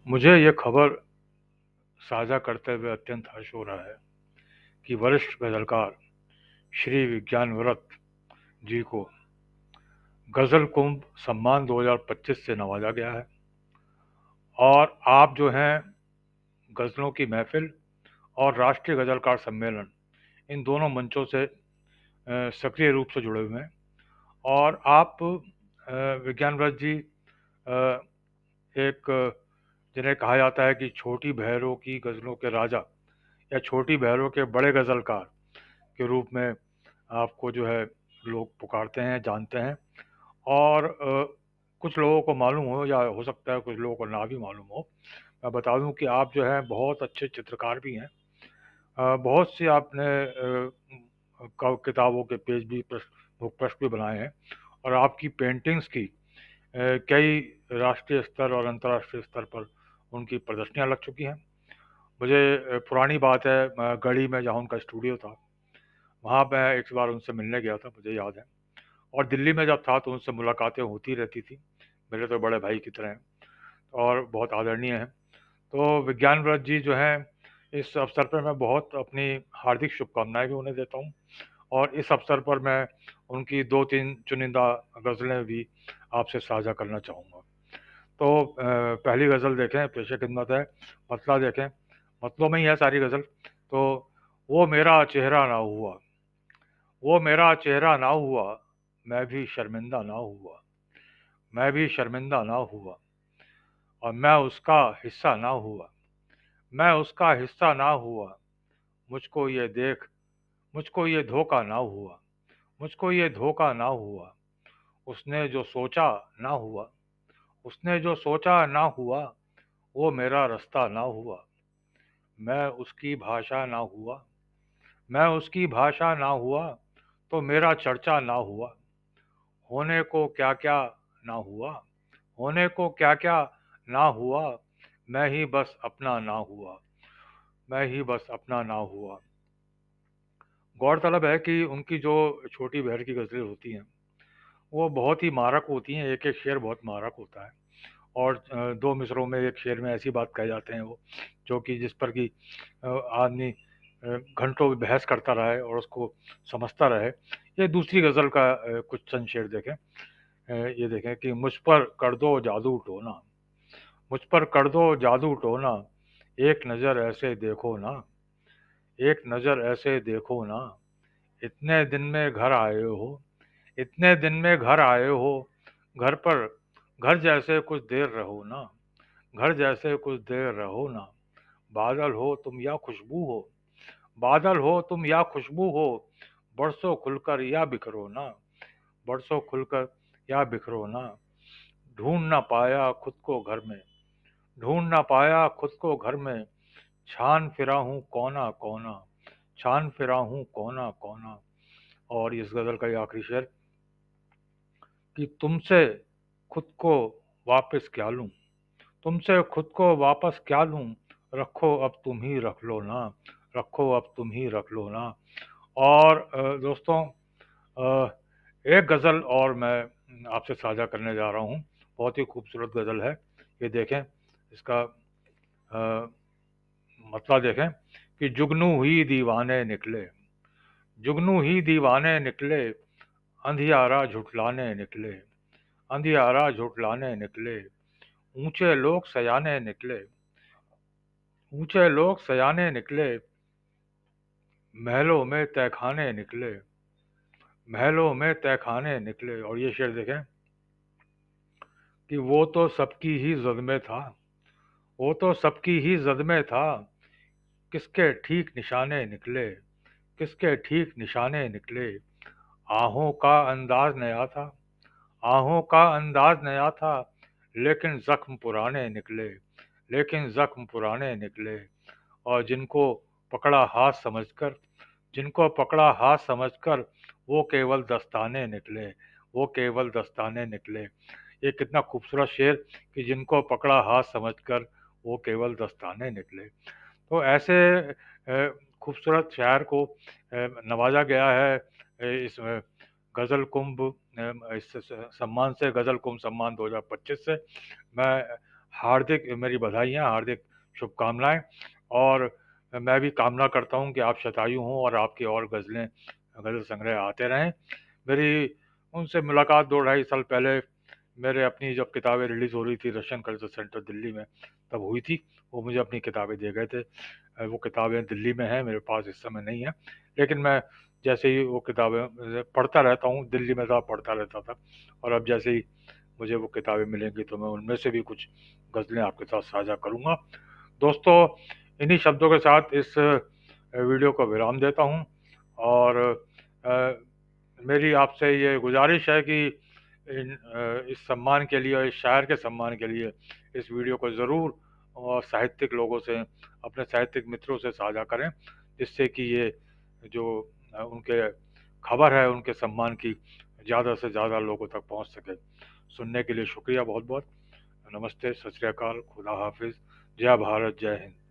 मुझे ये खबर साझा करते हुए अत्यंत हर्ष हो रहा है कि वरिष्ठ गजलकार श्री विज्ञान व्रत जी को गजल कुंभ सम्मान 2025 से नवाजा गया है। और आप जो हैं गजलों की महफिल और राष्ट्रीय गजलकार सम्मेलन, इन दोनों मंचों से सक्रिय रूप से जुड़े हुए हैं। और आप विज्ञान व्रत जी एक जिन्हें कहा जाता है कि छोटी बहरों की गजलों के राजा या छोटी बहरों के बड़े गजलकार के रूप में आपको जो है लोग पुकारते हैं, जानते हैं। और कुछ लोगों को मालूम हो या हो सकता है कुछ लोगों को ना भी मालूम हो। मैं बता दूं कि आप जो है बहुत अच्छे चित्रकार भी हैं। बहुत सी आपने किताबों के पेज भी बुक पृष्ठ भी बनाए हैं। और आपकी पेंटिंग्स की कई राष्ट्रीय स्तर और अंतर्राष्ट्रीय स्तर पर उनकी प्रदर्शनियां लग चुकी हैं। मुझे पुरानी बात है, गढ़ी में जहाँ उनका स्टूडियो था, वहाँ मैं एक बार उनसे मिलने गया था, मुझे याद है। और दिल्ली में जब था तो उनसे मुलाकातें होती रहती थी, मेरे तो बड़े भाई की तरह हैं और बहुत आदरणीय हैं। तो विज्ञान व्रत जी जो हैं, इस अवसर पर मैं बहुत अपनी हार्दिक शुभकामनाएं भी उन्हें देता हूँ। और इस अवसर पर मैं उनकी 2-3 चुनिंदा गज़लें भी आपसे साझा करना चाहूँगा। तो पहली गज़ल देखें, पेशे खिदमत है, मतला देखें। मतलों में ही है सारी गज़ल। तो वो मेरा चेहरा ना हुआ, वो मेरा चेहरा ना हुआ, मैं भी शर्मिंदा ना हुआ, मैं भी शर्मिंदा ना हुआ, और मैं उसका हिस्सा ना हुआ, मैं उसका हिस्सा ना हुआ। मुझको ये देख, मुझको ये धोखा ना हुआ, मुझको ये धोखा ना हुआ। उसने जो सोचा ना हुआ, उसने जो सोचा ना हुआ, वो मेरा रास्ता ना हुआ। मैं उसकी भाषा ना हुआ, मैं उसकी भाषा ना हुआ, तो मेरा चर्चा ना हुआ। होने को क्या क्या ना हुआ, होने को क्या क्या ना हुआ, मैं ही बस अपना ना हुआ, मैं ही बस अपना ना हुआ। गौरतलब है कि उनकी जो छोटी बहर की गज़लें होती हैं, वो बहुत ही मारक होती हैं। एक एक शेर बहुत मारक होता है। और दो मिसरों में एक शेर में ऐसी बात कह जाते हैं वो, जो कि जिस पर कि आदमी घंटों बहस करता रहे और उसको समझता रहे। ये दूसरी गज़ल का कुछ चंद शेर देखें। ये देखें कि मुझ पर कर दो जादू टोना, मुझ पर कर दो जादू टोना, एक नज़र ऐसे देखो ना, एक नज़र ऐसे देखो ना। इतने दिन में घर आए हो, इतने दिन में घर आए हो, घर पर घर जैसे कुछ देर रहो ना, घर जैसे कुछ देर रहो ना। बादल हो तुम या खुशबू हो, बादल हो तुम या खुशबू हो, बरसों खुलकर या बिखरो ना, बरसों खुलकर या बिखरो ना। ढूंढ ना पाया खुद को घर में, ढूंढ ना पाया खुद को घर में, छान फिरा हूँ कोना कोना, छान फिरा हूँ कोना कोना। और इस गजल का ये आखिरी शेर कि तुमसे खुद को वापस क्या लूं, तुमसे खुद को वापस क्या लूं, रखो अब तुम ही रख लो ना, रखो अब तुम ही रख लो ना। और दोस्तों, अ, एक गज़ल और मैं आपसे साझा करने जा रहा हूँ। बहुत ही खूबसूरत गज़ल है। ये देखें, इसका अ, मतलब देखें कि जुगनू ही दीवाने निकले, जुगनू ही दीवाने निकले, अंधियारा झुठलाने निकले, अंधियारा झुठलाने निकले। ऊंचे लोग सयाने निकले, ऊंचे लोग सयाने निकले, महलों में तहखाने निकले, महलों में तहखाने निकले। और ये शेर देखें कि वो तो सबकी ही जद में था, वो तो सबकी ही जद में था, किसके ठीक निशाने निकले, किसके ठीक निशाने निकले। आहों का अंदाज नया था, आहों का अंदाज नया था, लेकिन जख्म पुराने निकले, लेकिन जख्म पुराने निकले। और जिनको पकड़ा हाथ समझकर, जिनको पकड़ा हाथ समझकर, वो केवल दस्ताने निकले, वो केवल दस्ताने निकले। ये कितना खूबसूरत शेर कि जिनको पकड़ा हाथ समझकर, वो केवल दस्ताने निकले। तो ऐसे खूबसूरत शायर को नवाजा गया है इस गज़ल कुंभ इस सम्मान से, गज़ल कुंभ सम्मान 2025 से। मैं हार्दिक मेरी बधाइयाँ, हार्दिक शुभकामनाएँ। और मैं भी कामना करता हूँ कि आप शतायु हों और आपकी और गज़ल संग्रह आते रहें। मेरी उनसे मुलाकात 2 ढाई साल पहले मेरे अपनी जब किताबें रिलीज़ हो रही थी रशियन कल्चर सेंटर दिल्ली में, तब हुई थी। वो मुझे अपनी किताबें दे गए थे। वो किताबें दिल्ली में हैं, मेरे पास इस समय नहीं है। लेकिन मैं जैसे ही वो किताबें पढ़ता रहता हूँ, दिल्ली में था पढ़ता रहता था, और अब जैसे ही मुझे वो किताबें मिलेंगी तो मैं उनमें से भी कुछ गज़लें आपके साथ साझा करूँगा। दोस्तों, इन्हीं शब्दों के साथ इस वीडियो को विराम देता हूँ, और अ, मेरी आपसे ये गुजारिश है कि इस सम्मान के लिए और इस शायर के सम्मान के लिए इस वीडियो को ज़रूर और साहित्यिक लोगों से, अपने साहित्यिक मित्रों से साझा करें, जिससे कि ये जो उनके खबर है उनके सम्मान की ज़्यादा से ज़्यादा लोगों तक पहुंच सके। सुनने के लिए शुक्रिया बहुत बहुत। नमस्ते, सत श्री अकाल, खुदा हाफिज, जय भारत, जय हिंद।